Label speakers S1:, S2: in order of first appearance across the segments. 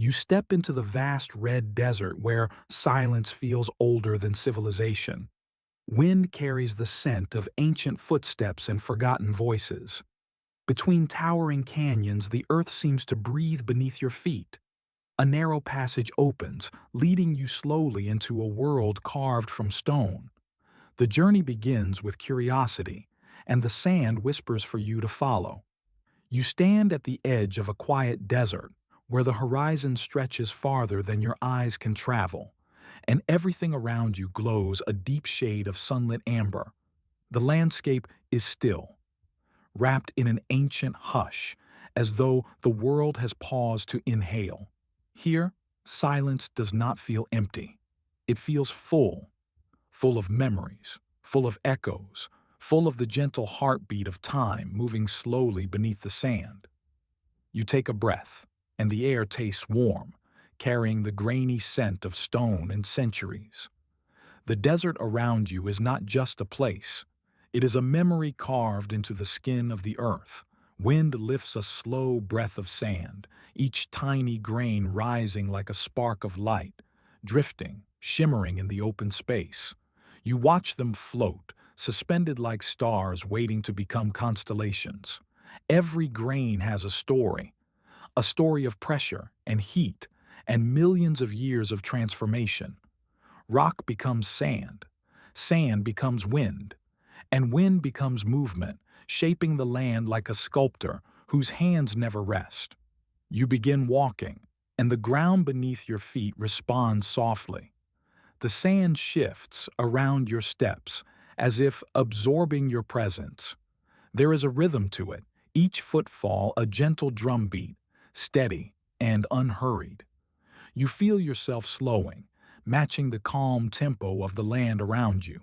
S1: You step into the vast red desert where silence feels older than civilization. Wind carries the scent of ancient footsteps and forgotten voices. Between towering canyons, the earth seems to breathe beneath your feet. A narrow passage opens, leading you slowly into a world carved from stone. The journey begins with curiosity, and the sand whispers for you to follow. You stand at the edge of a quiet desert, where the horizon stretches farther than your eyes can travel, and everything around you glows a deep shade of sunlit amber. The landscape is still, wrapped in an ancient hush, as though the world has paused to inhale. Here, silence does not feel empty. It feels full, full of memories, full of echoes, full of the gentle heartbeat of time moving slowly beneath the sand. You take a breath, and the air tastes warm, carrying the grainy scent of stone and centuries. The desert around you is not just a place. It is a memory carved into the skin of the earth. Wind lifts a slow breath of sand, each tiny grain rising like a spark of light, drifting, shimmering in the open space. You watch them float, suspended like stars waiting to become constellations. Every grain has a story of pressure and heat and millions of years of transformation. Rock becomes sand, sand becomes wind, and wind becomes movement, shaping the land like a sculptor whose hands never rest. You begin walking, and the ground beneath your feet responds softly. The sand shifts around your steps, as if absorbing your presence. There is a rhythm to it, each footfall a gentle drumbeat, steady and unhurried. You feel yourself slowing, matching the calm tempo of the land around you.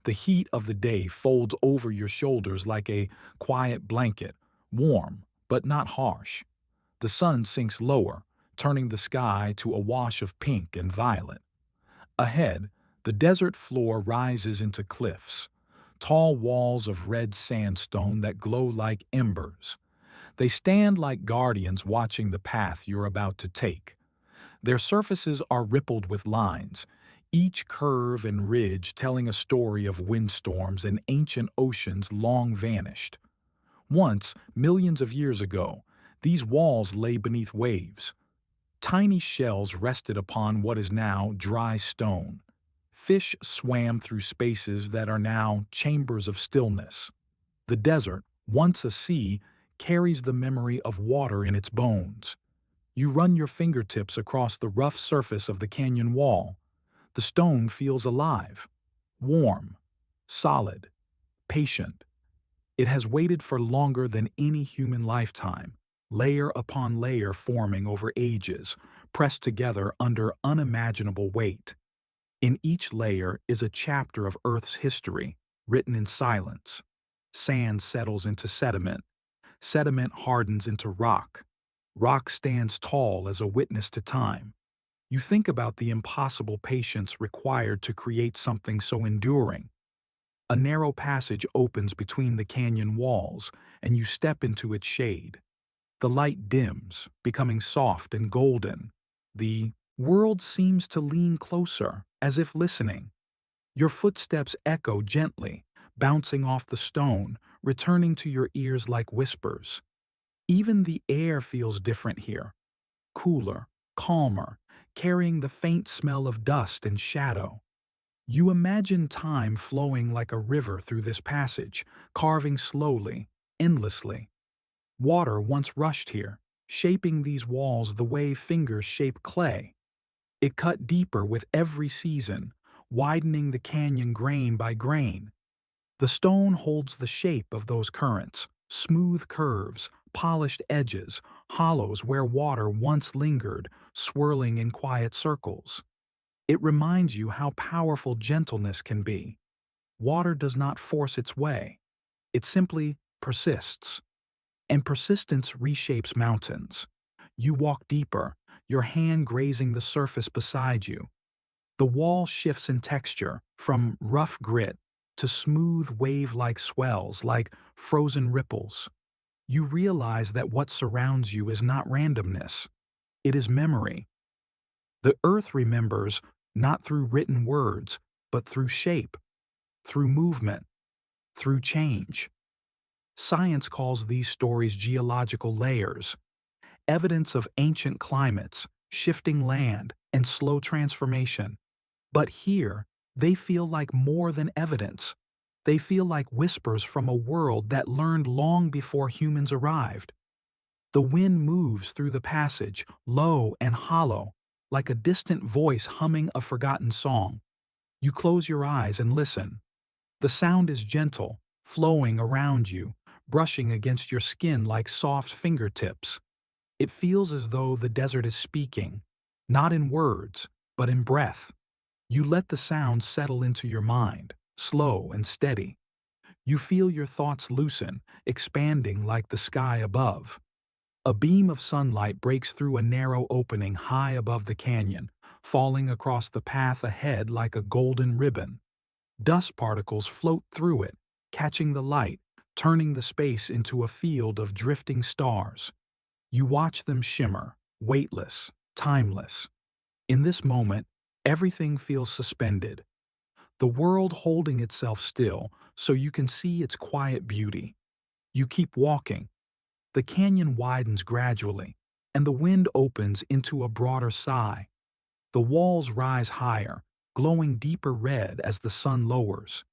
S1: The heat of the day folds over your shoulders like a quiet blanket, warm but not harsh. The sun sinks lower, turning the sky to a wash of pink and violet. Ahead, the desert floor rises into cliffs, tall walls of red sandstone that glow like embers. They stand like guardians watching the path you're about to take. Their surfaces are rippled with lines, each curve and ridge telling a story of windstorms and ancient oceans long vanished. Once, millions of years ago, these walls lay beneath waves. Tiny shells rested upon what is now dry stone. Fish swam through spaces that are now chambers of stillness. The desert, once a sea, carries the memory of water in its bones. You run your fingertips across the rough surface of the canyon wall. The stone feels alive, warm, solid, patient. It has waited for longer than any human lifetime, layer upon layer forming over ages, pressed together under unimaginable weight. In each layer is a chapter of Earth's history, written in silence. Sand settles into sediment. Sediment hardens into rock. Rock stands tall as a witness to time. You think about the impossible patience required to create something so enduring. A narrow passage opens between the canyon walls, and you step into its shade. The light dims, becoming soft and golden. The world seems to lean closer, as if listening. Your footsteps echo gently, bouncing off the stone, returning to your ears like whispers. Even the air feels different here, cooler, calmer, carrying the faint smell of dust and shadow. You imagine time flowing like a river through this passage, carving slowly, endlessly. Water once rushed here, shaping these walls the way fingers shape clay. It cut deeper with every season, widening the canyon grain by grain. The stone holds the shape of those currents, smooth curves, polished edges, hollows where water once lingered, swirling in quiet circles. It reminds you how powerful gentleness can be. Water does not force its way. It simply persists. And persistence reshapes mountains. You walk deeper, your hand grazing the surface beside you. The wall shifts in texture, from rough grit to smooth wave-like swells, like frozen ripples. You realize that what surrounds you is not randomness. It is memory. The Earth remembers not through written words, but through shape, through movement, through change. Science calls these stories geological layers, evidence of ancient climates, shifting land, and slow transformation. But here, they feel like more than evidence. They feel like whispers from a world that learned long before humans arrived. The wind moves through the passage, low and hollow, like a distant voice humming a forgotten song. You close your eyes and listen. The sound is gentle, flowing around you, brushing against your skin like soft fingertips. It feels as though the desert is speaking, not in words, but in breath. You let the sound settle into your mind, slow and steady. You feel your thoughts loosen, expanding like the sky above. A beam of sunlight breaks through a narrow opening high above the canyon, falling across the path ahead like a golden ribbon. Dust particles float through it, catching the light, turning the space into a field of drifting stars. You watch them shimmer, weightless, timeless. In this moment, everything feels suspended, the world holding itself still so you can see its quiet beauty. You keep walking. The canyon widens gradually, and the wind opens into a broader sigh. The walls rise higher, glowing deeper red as the sun lowers.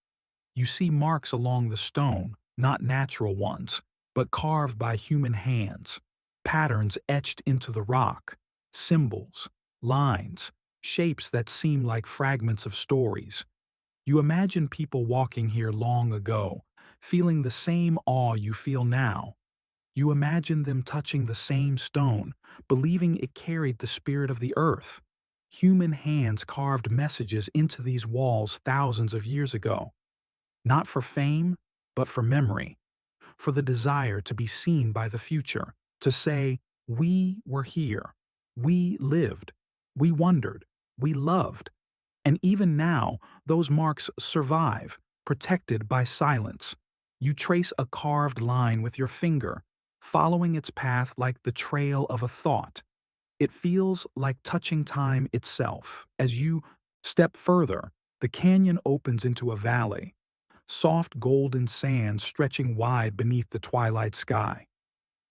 S1: You see marks along the stone, not natural ones, but carved by human hands, patterns etched into the rock, symbols, lines, shapes that seem like fragments of stories. You imagine people walking here long ago, feeling the same awe you feel now. You imagine them touching the same stone, believing it carried the spirit of the earth. Human hands carved messages into these walls thousands of years ago, not for fame, but for memory, for the desire to be seen by the future, to say, we were here, we lived, we wondered, we loved. And even now, those marks survive, protected by silence. You trace a carved line with your finger, following its path like the trail of a thought. It feels like touching time itself. As you step further, the canyon opens into a valley, soft golden sand stretching wide beneath the twilight sky.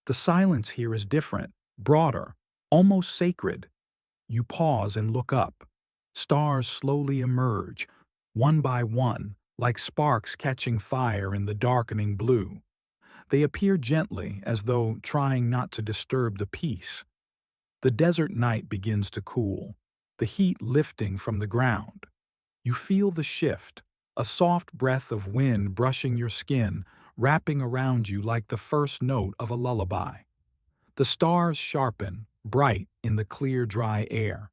S1: The silence here is different, broader, almost sacred. You pause and look up. Stars slowly emerge, one by one, like sparks catching fire in the darkening blue. They appear gently, as though trying not to disturb the peace. The desert night begins to cool, the heat lifting from the ground. You feel the shift, a soft breath of wind brushing your skin, wrapping around you like the first note of a lullaby. The stars sharpen, bright in the clear, dry air.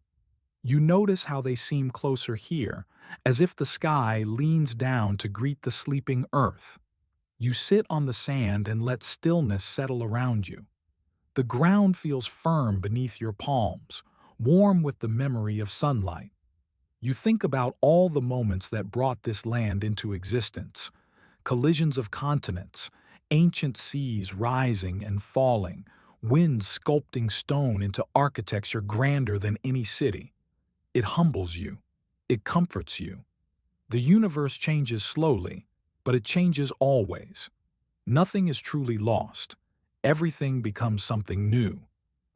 S1: You notice how they seem closer here, as if the sky leans down to greet the sleeping earth. You sit on the sand and let stillness settle around you. The ground feels firm beneath your palms, warm with the memory of sunlight. You think about all the moments that brought this land into existence, collisions of continents, ancient seas rising and falling, winds sculpting stone into architecture grander than any city. It humbles you. It comforts you. The universe changes slowly, but it changes always. Nothing is truly lost. Everything becomes something new.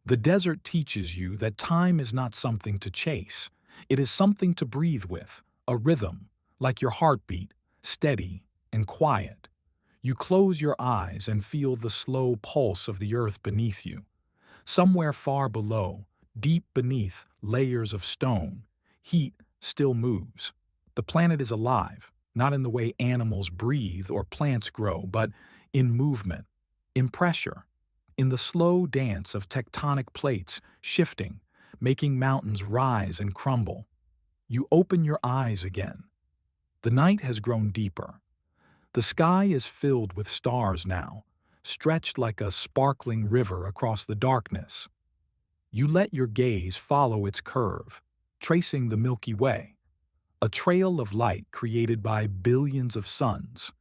S1: The desert teaches you that time is not something to chase. It is something to breathe with, a rhythm, like your heartbeat, steady and quiet. You close your eyes and feel the slow pulse of the earth beneath you. Somewhere far below, deep beneath layers of stone, heat still moves. The planet is alive, not in the way animals breathe or plants grow, but in movement, in pressure, in the slow dance of tectonic plates shifting, making mountains rise and crumble. You open your eyes again. The night has grown deeper. The sky is filled with stars now, stretched like a sparkling river across the darkness. You let your gaze follow its curve, tracing the Milky Way, a trail of light created by billions of suns.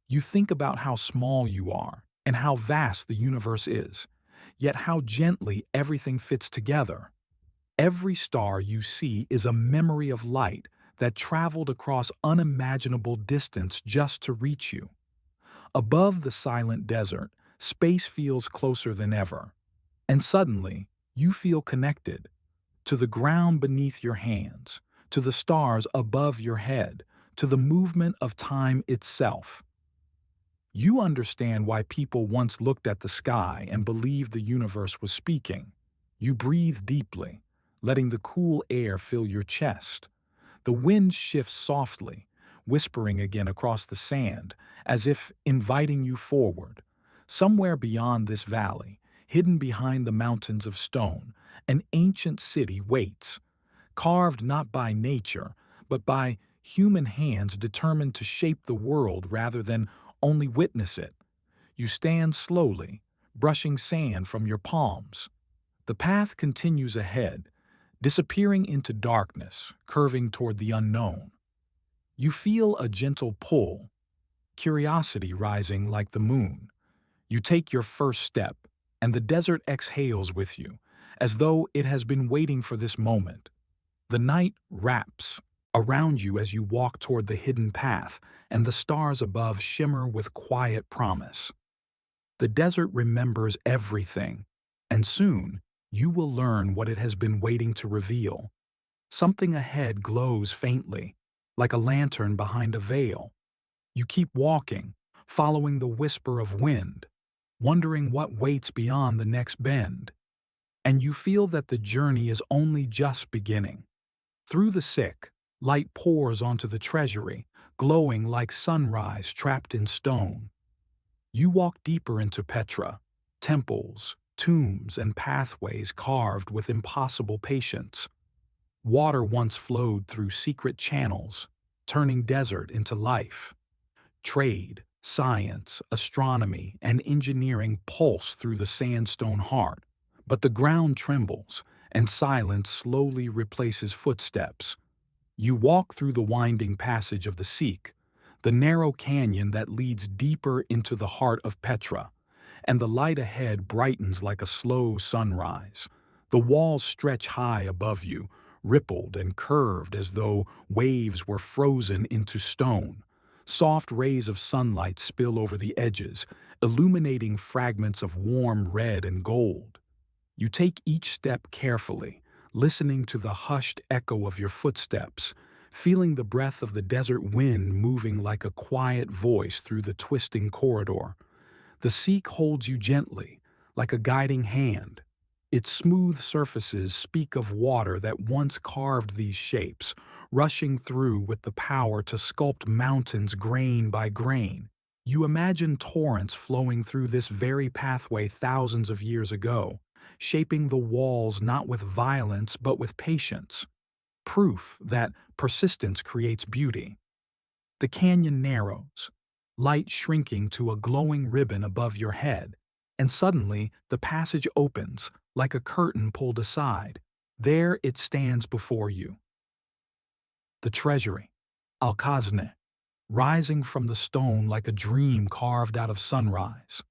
S1: You think about how small you are and how vast the universe is, yet how gently everything fits together. Every star you see is a memory of light that traveled across unimaginable distance just to reach you. Above the silent desert, space feels closer than ever. And suddenly, you feel connected to the ground beneath your hands, to the stars above your head, to the movement of time itself. You understand why people once looked at the sky and believed the universe was speaking. You breathe deeply, letting the cool air fill your chest. The wind shifts softly, whispering again across the sand, as if inviting you forward. Somewhere beyond this valley, hidden behind the mountains of stone, an ancient city waits, carved not by nature, but by human hands determined to shape the world rather than only witness it. You stand slowly, brushing sand from your palms. The path continues ahead, disappearing into darkness, curving toward the unknown. You feel a gentle pull, curiosity rising like the moon. You take your first step, and the desert exhales with you, as though it has been waiting for this moment. The night wraps around you as you walk toward the hidden path, and the stars above shimmer with quiet promise. The desert remembers everything, and soon you will learn what it has been waiting to reveal. Something ahead glows faintly, like a lantern behind a veil. You keep walking, following the whisper of wind, wondering what waits beyond the next bend. And you feel that the journey is only just beginning. Through the sick, light pours onto the treasury, glowing like sunrise trapped in stone. You walk deeper into Petra, temples, tombs, and pathways carved with impossible patience. Water once flowed through secret channels, turning desert into life. Trade, science, astronomy, and engineering pulse through the sandstone heart. But the ground trembles, and silence slowly replaces footsteps. You walk through the winding passage of the Sikh, the narrow canyon that leads deeper into the heart of Petra, and the light ahead brightens like a slow sunrise. The walls stretch high above you, rippled and curved as though waves were frozen into stone. Soft rays of sunlight spill over the edges, illuminating fragments of warm red and gold. You take each step carefully, listening to the hushed echo of your footsteps, feeling the breath of the desert wind moving like a quiet voice through the twisting corridor. The Sikh holds you gently, like a guiding hand. Its smooth surfaces speak of water that once carved these shapes, rushing through with the power to sculpt mountains grain by grain. You imagine torrents flowing through this very pathway thousands of years ago, shaping the walls not with violence but with patience. Proof that persistence creates beauty. The canyon narrows, light shrinking to a glowing ribbon above your head, and suddenly the passage opens, like a curtain pulled aside. There it stands before you. The treasury, Al-Khazne, rising from the stone like a dream carved out of sunrise.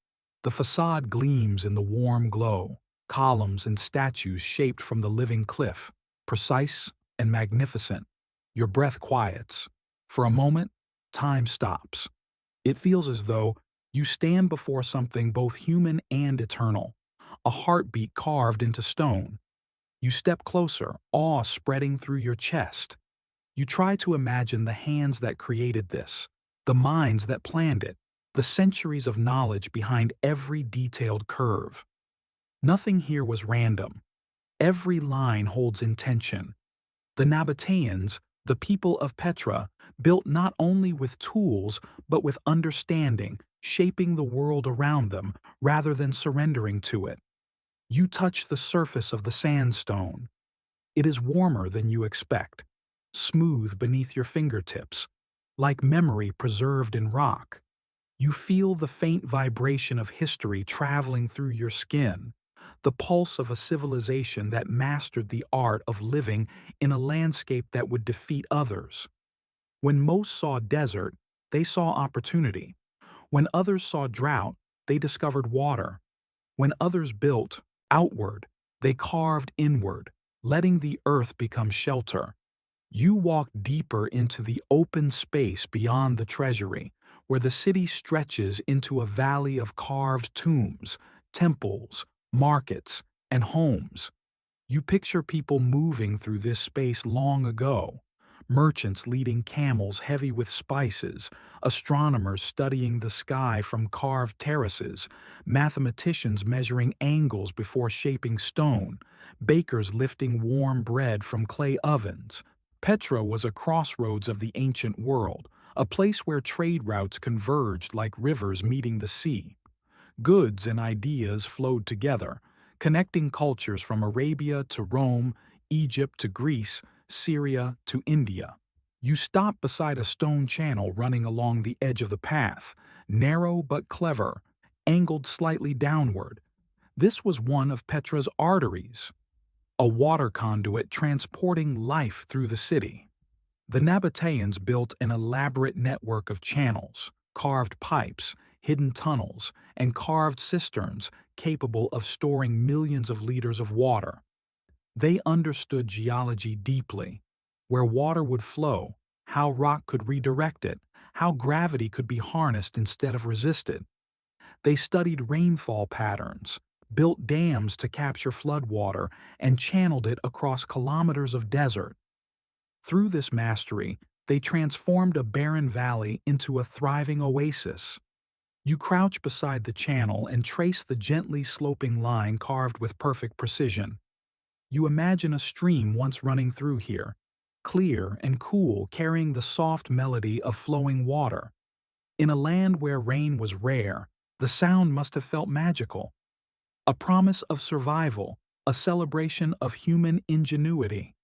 S1: The facade gleams in the warm glow, columns and statues shaped from the living cliff, precise and magnificent. Your breath quiets. For a moment, time stops. It feels as though you stand before something both human and eternal, a heartbeat carved into stone. You step closer, awe spreading through your chest. You try to imagine the hands that created this, the minds that planned it, the centuries of knowledge behind every detailed curve. Nothing here was random. Every line holds intention. The Nabateans, the people of Petra, built not only with tools but with understanding, shaping the world around them rather than surrendering to it. You touch the surface of the sandstone. It is warmer than you expect, smooth beneath your fingertips, like memory preserved in rock. You feel the faint vibration of history traveling through your skin, the pulse of a civilization that mastered the art of living in a landscape that would defeat others. When most saw desert, they saw opportunity. When others saw drought, they discovered water. When others built outward, they carved inward, letting the earth become shelter. You walk deeper into the open space beyond the treasury, where the city stretches into a valley of carved tombs, temples, markets, and homes. You picture people moving through this space long ago, merchants leading camels heavy with spices, astronomers studying the sky from carved terraces, mathematicians measuring angles before shaping stone, bakers lifting warm bread from clay ovens. Petra was a crossroads of the ancient world, a place where trade routes converged like rivers meeting the sea. Goods and ideas flowed together, connecting cultures from Arabia to Rome, Egypt to Greece, Syria to India. You stop beside a stone channel running along the edge of the path, narrow but clever, angled slightly downward. This was one of Petra's arteries, a water conduit transporting life through the city. The Nabateans built an elaborate network of channels, carved pipes, hidden tunnels, and carved cisterns capable of storing millions of liters of water. They understood geology deeply, where water would flow, how rock could redirect it, how gravity could be harnessed instead of resisted. They studied rainfall patterns, built dams to capture floodwater, and channeled it across kilometers of desert. Through this mastery, they transformed a barren valley into a thriving oasis. You crouch beside the channel and trace the gently sloping line carved with perfect precision. You imagine a stream once running through here, clear and cool, carrying the soft melody of flowing water. In a land where rain was rare, the sound must have felt magical, a promise of survival, a celebration of human ingenuity.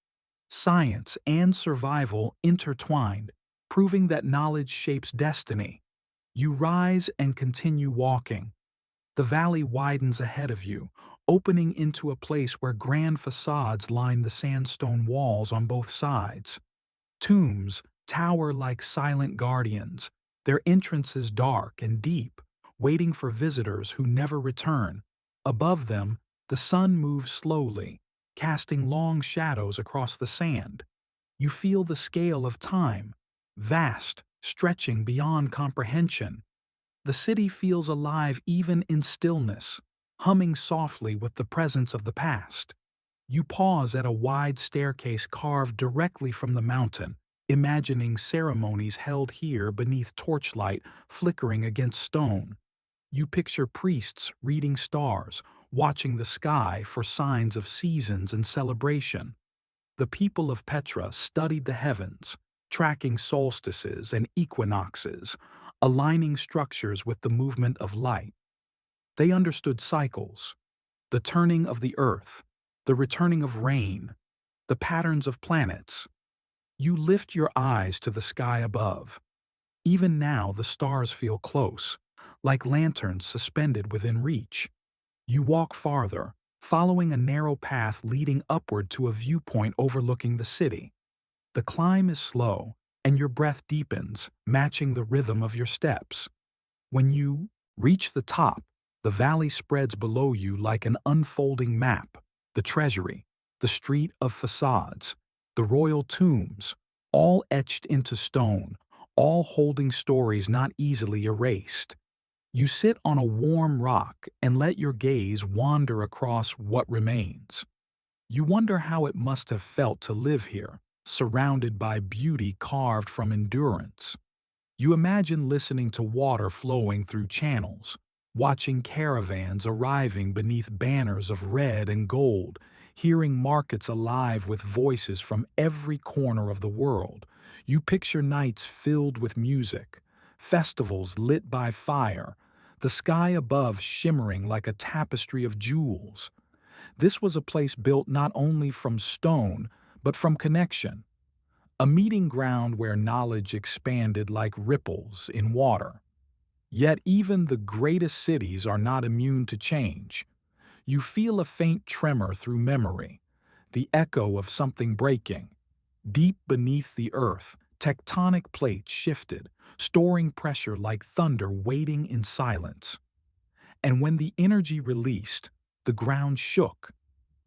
S1: Science and survival intertwined, proving that knowledge shapes destiny. You rise and continue walking. The valley widens ahead of you, opening into a place where grand facades line the sandstone walls on both sides. Tombs tower like silent guardians, their entrances dark and deep, waiting for visitors who never return. Above them, the sun moves slowly, casting long shadows across the sand. You feel the scale of time, vast, stretching beyond comprehension. The city feels alive even in stillness, humming softly with the presence of the past. You pause at a wide staircase carved directly from the mountain, imagining ceremonies held here beneath torchlight flickering against stone. You picture priests reading stars, watching the sky for signs of seasons and celebration. The people of Petra studied the heavens, tracking solstices and equinoxes, aligning structures with the movement of light. They understood cycles, the turning of the earth, the returning of rain, the patterns of planets. You lift your eyes to the sky above. Even now the stars feel close, like lanterns suspended within reach. You walk farther, following a narrow path leading upward to a viewpoint overlooking the city. The climb is slow, and your breath deepens, matching the rhythm of your steps. When you reach the top, the valley spreads below you like an unfolding map: the treasury, the street of facades, the royal tombs, all etched into stone, all holding stories not easily erased. You sit on a warm rock and let your gaze wander across what remains. You wonder how it must have felt to live here, surrounded by beauty carved from endurance. You imagine listening to water flowing through channels, watching caravans arriving beneath banners of red and gold, hearing markets alive with voices from every corner of the world. You picture nights filled with music, festivals lit by fire, the sky above shimmering like a tapestry of jewels. This was a place built not only from stone, but from connection, a meeting ground where knowledge expanded like ripples in water. Yet even the greatest cities are not immune to change. You feel a faint tremor through memory, the echo of something breaking. Deep beneath the earth, tectonic plates shifted, storing pressure like thunder waiting in silence. And when the energy released, the ground shook,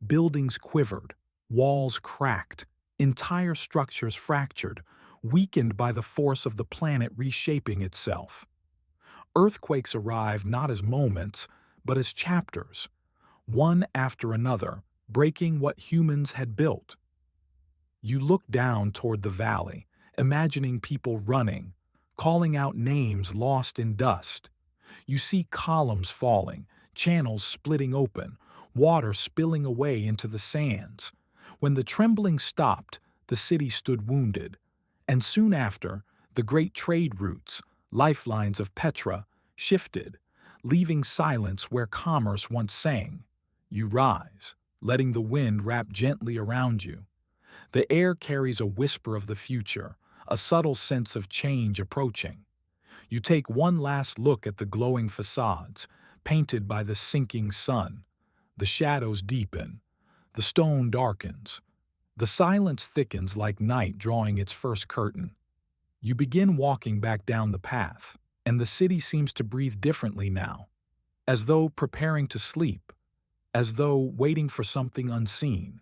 S1: buildings quivered, walls cracked, entire structures fractured, weakened by the force of the planet reshaping itself. Earthquakes arrive not as moments, but as chapters, one after another, breaking what humans had built. You look down toward the valley, imagining people running, calling out names lost in dust. You see columns falling, channels splitting open, water spilling away into the sands. When the trembling stopped, the city stood wounded. And soon after, the great trade routes, lifelines of Petra, shifted, leaving silence where commerce once sang. You rise, letting the wind wrap gently around you. The air carries a whisper of the future, a subtle sense of change approaching. You take one last look at the glowing facades, painted by the sinking sun. The shadows deepen. The stone darkens. The silence thickens like night drawing its first curtain. You begin walking back down the path, and the city seems to breathe differently now, as though preparing to sleep, as though waiting for something unseen.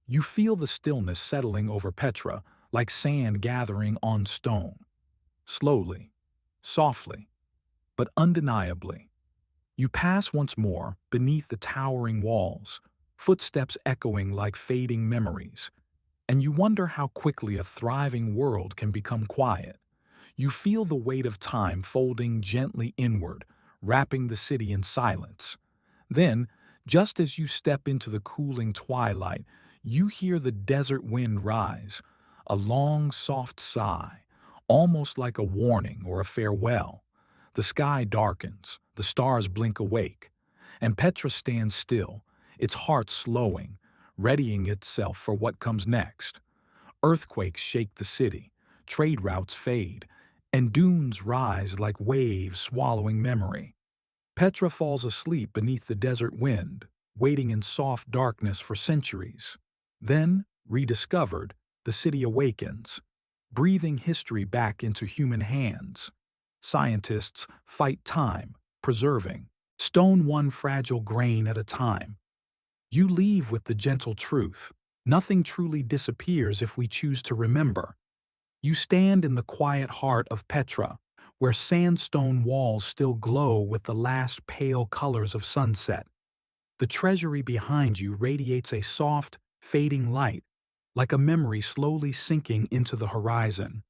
S1: You feel the stillness settling over Petra, like sand gathering on stone. Slowly, softly, but undeniably. You pass once more beneath the towering walls, footsteps echoing like fading memories, and you wonder how quickly a thriving world can become quiet. You feel the weight of time folding gently inward, wrapping the city in silence. Then, just as you step into the cooling twilight, you hear the desert wind rise, a long, soft sigh, almost like a warning or a farewell. The sky darkens, the stars blink awake, and Petra stands still, its heart slowing, readying itself for what comes next. Earthquakes shake the city, trade routes fade, and dunes rise like waves swallowing memory. Petra falls asleep beneath the desert wind, waiting in soft darkness for centuries. Then, rediscovered, the city awakens, breathing history back into human hands. Scientists fight time, preserving, stone one fragile grain at a time. You leave with the gentle truth. Nothing truly disappears if we choose to remember. You stand in the quiet heart of Petra, where sandstone walls still glow with the last pale colors of sunset. The treasury behind you radiates a soft, fading light, like a memory slowly sinking into the horizon.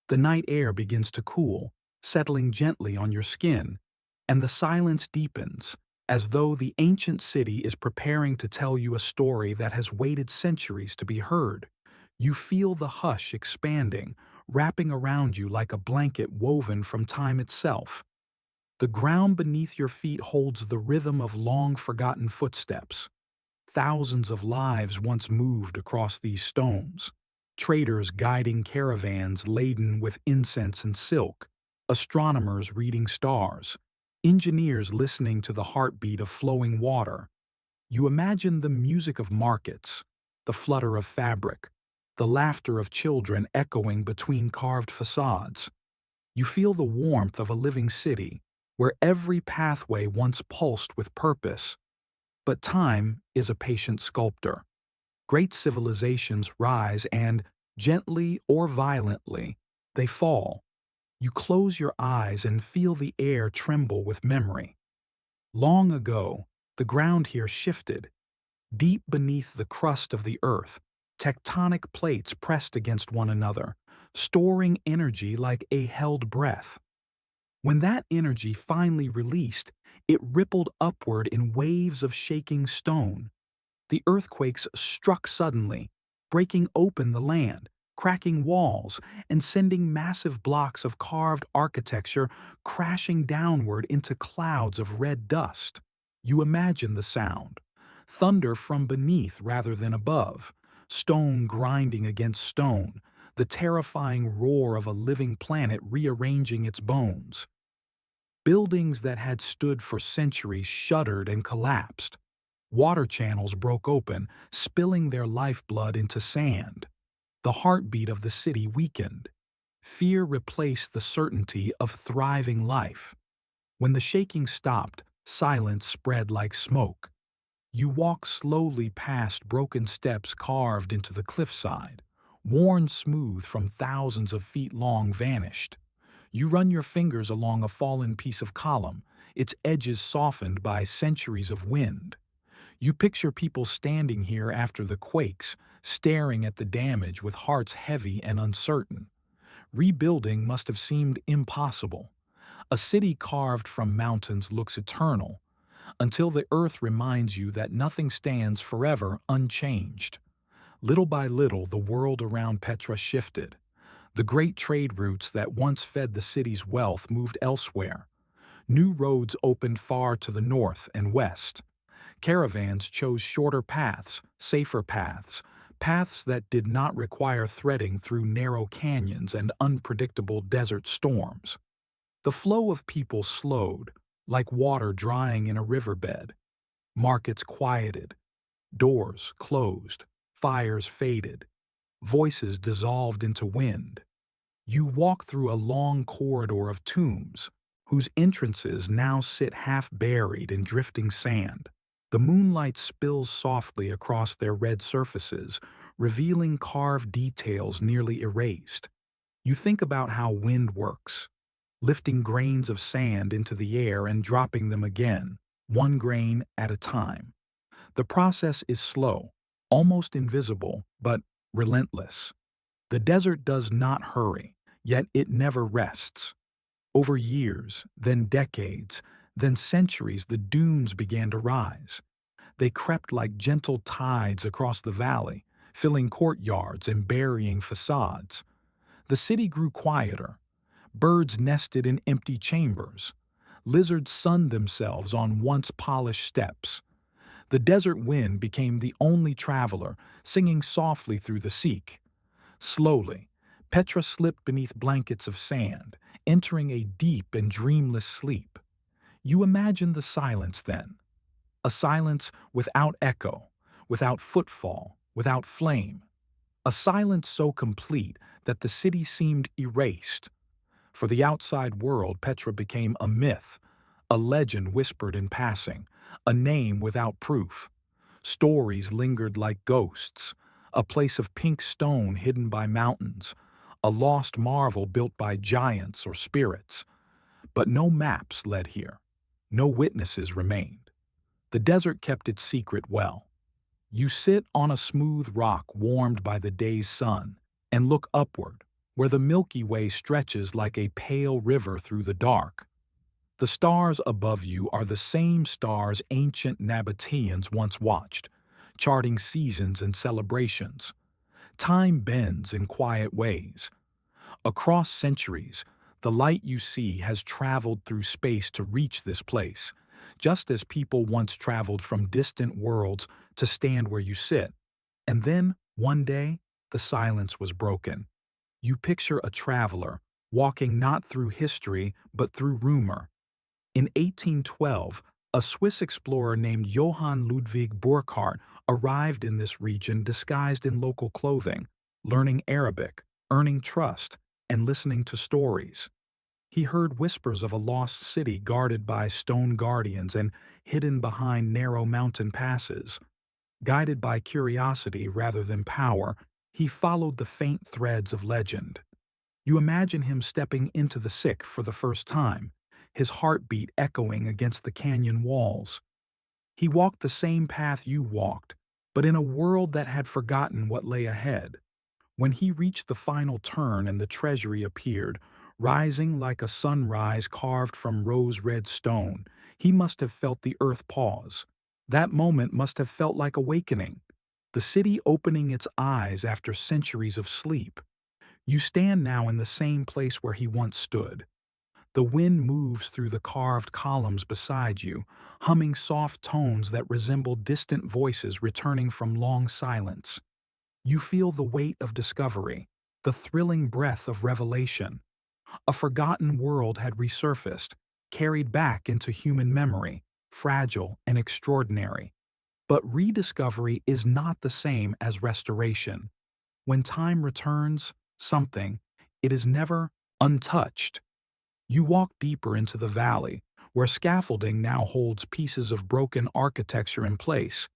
S1: The night air begins to cool, settling gently on your skin, and the silence deepens, as though the ancient city is preparing to tell you a story that has waited centuries to be heard. You feel the hush expanding, wrapping around you like a blanket woven from time itself. The ground beneath your feet holds the rhythm of long-forgotten footsteps. Thousands of lives once moved across these stones. Traders guiding caravans laden with incense and silk, astronomers reading stars, engineers listening to the heartbeat of flowing water. You imagine the music of markets, the flutter of fabric, the laughter of children echoing between carved facades. You feel the warmth of a living city, where every pathway once pulsed with purpose. But time is a patient sculptor. Great civilizations rise and, gently or violently, they fall. You close your eyes and feel the air tremble with memory. Long ago, the ground here shifted. Deep beneath the crust of the earth, tectonic plates pressed against one another, storing energy like a held breath. When that energy finally released, it rippled upward in waves of shaking stone. The earthquakes struck suddenly, breaking open the land, cracking walls, and sending massive blocks of carved architecture crashing downward into clouds of red dust. You imagine the sound. Thunder from beneath rather than above, stone grinding against stone, the terrifying roar of a living planet rearranging its bones. Buildings that had stood for centuries shuddered and collapsed. Water channels broke open, spilling their lifeblood into sand. The heartbeat of the city weakened. Fear replaced the certainty of thriving life. When the shaking stopped, Silence spread like smoke. You walk slowly past broken steps carved into the cliffside, worn smooth from thousands of feet long vanished. You run your fingers along a fallen piece of column, its edges softened by centuries of wind. You picture people standing here after the quakes, staring at the damage with hearts heavy and uncertain. Rebuilding must have seemed impossible. A city carved from mountains looks eternal, until the earth reminds you that nothing stands forever unchanged. Little by little, the world around Petra shifted. The great trade routes that once fed the city's wealth moved elsewhere. New roads opened far to the north and west. Caravans chose shorter paths, safer paths, paths that did not require threading through narrow canyons and unpredictable desert storms. The flow of people slowed, like water drying in a riverbed. Markets quieted, doors closed, fires faded, voices dissolved into wind. You walk through a long corridor of tombs, whose entrances now sit half buried in drifting sand. The moonlight spills softly across their red surfaces, revealing carved details nearly erased. You think about how wind works, lifting grains of sand into the air and dropping them again, one grain at a time. The process is slow, almost invisible, but relentless. The desert does not hurry, yet it never rests. Over years, then decades, then centuries, the dunes began to rise. They crept like gentle tides across the valley, filling courtyards and burying facades. The city grew quieter. Birds nested in empty chambers. Lizards sunned themselves on once polished steps. The desert wind became the only traveler, singing softly through the seek. Slowly, Petra slipped beneath blankets of sand, entering a deep and dreamless sleep. You imagine the silence then, a silence without echo, without footfall, without flame. A silence so complete that the city seemed erased. For the outside world, Petra became a myth, a legend whispered in passing, a name without proof. Stories lingered like ghosts, a place of pink stone hidden by mountains, a lost marvel built by giants or spirits. But no maps led here. No witnesses remained. The desert kept its secret well. You sit on a smooth rock warmed by the day's sun and look upward, where the Milky Way stretches like a pale river through the dark. The stars above you are the same stars ancient Nabateans once watched, charting seasons and celebrations. Time bends in quiet ways. Across centuries, the light you see has traveled through space to reach this place, just as people once traveled from distant worlds to stand where you sit. And then, one day, the silence was broken. You picture a traveler, walking not through history but through rumor. In 1812, a Swiss explorer named Johann Ludwig Burckhardt arrived in this region disguised in local clothing, learning Arabic, earning trust, and listening to stories. He heard whispers of a lost city guarded by stone guardians and hidden behind narrow mountain passes. Guided by curiosity rather than power, he followed the faint threads of legend. You imagine him stepping into the sick for the first time, his heartbeat echoing against the canyon walls. He walked the same path you walked, but in a world that had forgotten what lay ahead. When he reached the final turn and the Treasury appeared, rising like a sunrise carved from rose-red stone, he must have felt the earth pause. That moment must have felt like awakening, the city opening its eyes after centuries of sleep. You stand now in the same place where he once stood. The wind moves through the carved columns beside you, humming soft tones that resemble distant voices returning from long silence. You feel the weight of discovery, the thrilling breath of revelation. A forgotten world had resurfaced, carried back into human memory, fragile and extraordinary. But rediscovery is not the same as restoration. When time returns something, it is never untouched. You walk deeper into the valley, where scaffolding now holds pieces of broken architecture in place,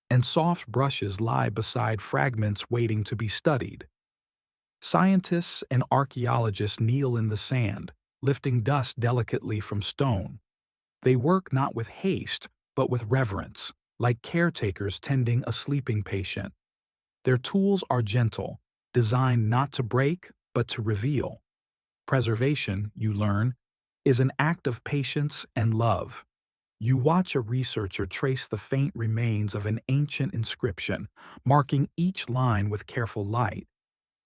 S1: and soft brushes lie beside fragments waiting to be studied. Scientists and archaeologists kneel in the sand, lifting dust delicately from stone. They work not with haste, but with reverence, like caretakers tending a sleeping patient. Their tools are gentle, designed not to break, but to reveal. Preservation, you learn, is an act of patience and love. You watch a researcher trace the faint remains of an ancient inscription, marking each line with careful light.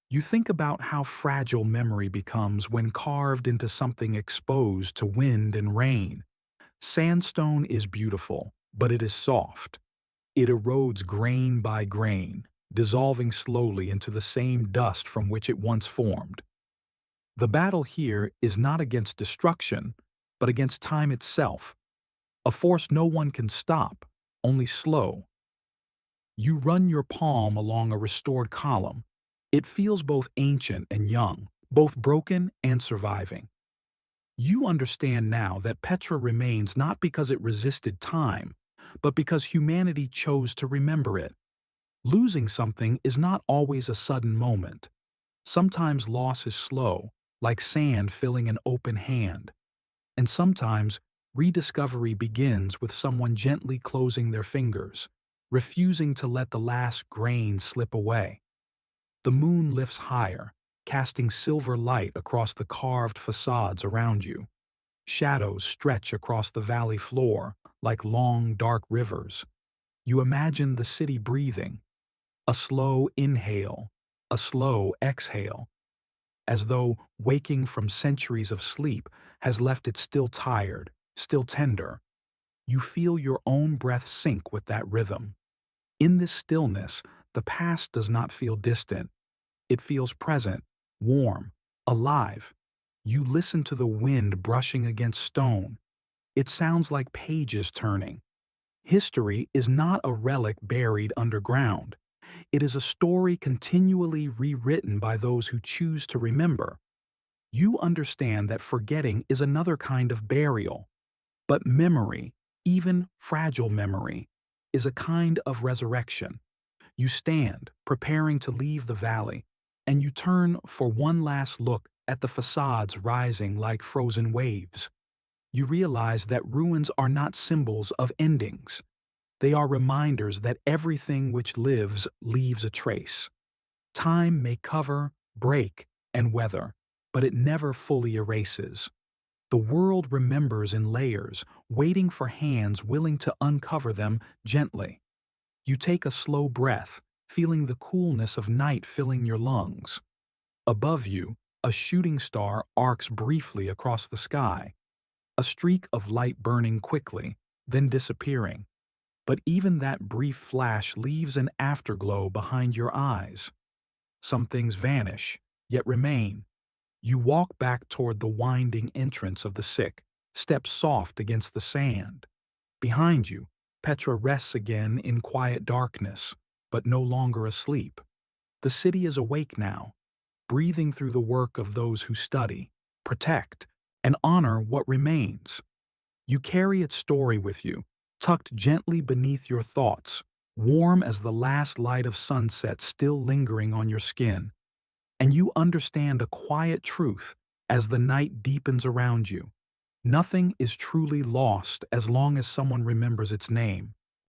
S1: You think about how fragile memory becomes when carved into something exposed to wind and rain. Sandstone is beautiful, but it is soft. It erodes grain by grain, dissolving slowly into the same dust from which it once formed. The battle here is not against destruction, but against time itself, a force no one can stop, only slow. You run your palm along a restored column. It feels both ancient and young, both broken and surviving. You understand now that Petra remains not because it resisted time, but because humanity chose to remember it. Losing something is not always a sudden moment. Sometimes loss is slow, like sand filling an open hand. And sometimes rediscovery begins with someone gently closing their fingers, refusing to let the last grain slip away. The moon lifts higher, casting silver light across the carved facades around you. Shadows stretch across the valley floor like long, dark rivers. You imagine the city breathing, a slow inhale, a slow exhale, as though waking from centuries of sleep has left it still tired, still tender. You feel your own breath sink with that rhythm. In this stillness, the past does not feel distant. It feels present, warm, alive. You listen to the wind brushing against stone. It sounds like pages turning. History is not a relic buried underground. It is a story continually rewritten by those who choose to remember. You understand that forgetting is another kind of burial. But memory, even fragile memory, is a kind of resurrection. You stand, preparing to leave the valley, and you turn for one last look at the facades rising like frozen waves. You realize that ruins are not symbols of endings. They are reminders that everything which lives leaves a trace. Time may cover, break, and weather, but it never fully erases. The world remembers in layers, waiting for hands willing to uncover them gently. You take a slow breath, feeling the coolness of night filling your lungs. Above you, a shooting star arcs briefly across the sky, a streak of light burning quickly, then disappearing. But even that brief flash leaves an afterglow behind your eyes. Some things vanish, yet remain. You walk back toward the winding entrance of the sick, steps soft against the sand. Behind you, Petra rests again in quiet darkness, but no longer asleep. The city is awake now, breathing through the work of those who study, protect, and honor what remains. You carry its story with you, tucked gently beneath your thoughts, warm as the last light of sunset still lingering on your skin. And you understand a quiet truth as the night deepens around you. Nothing is truly lost as long as someone remembers its name.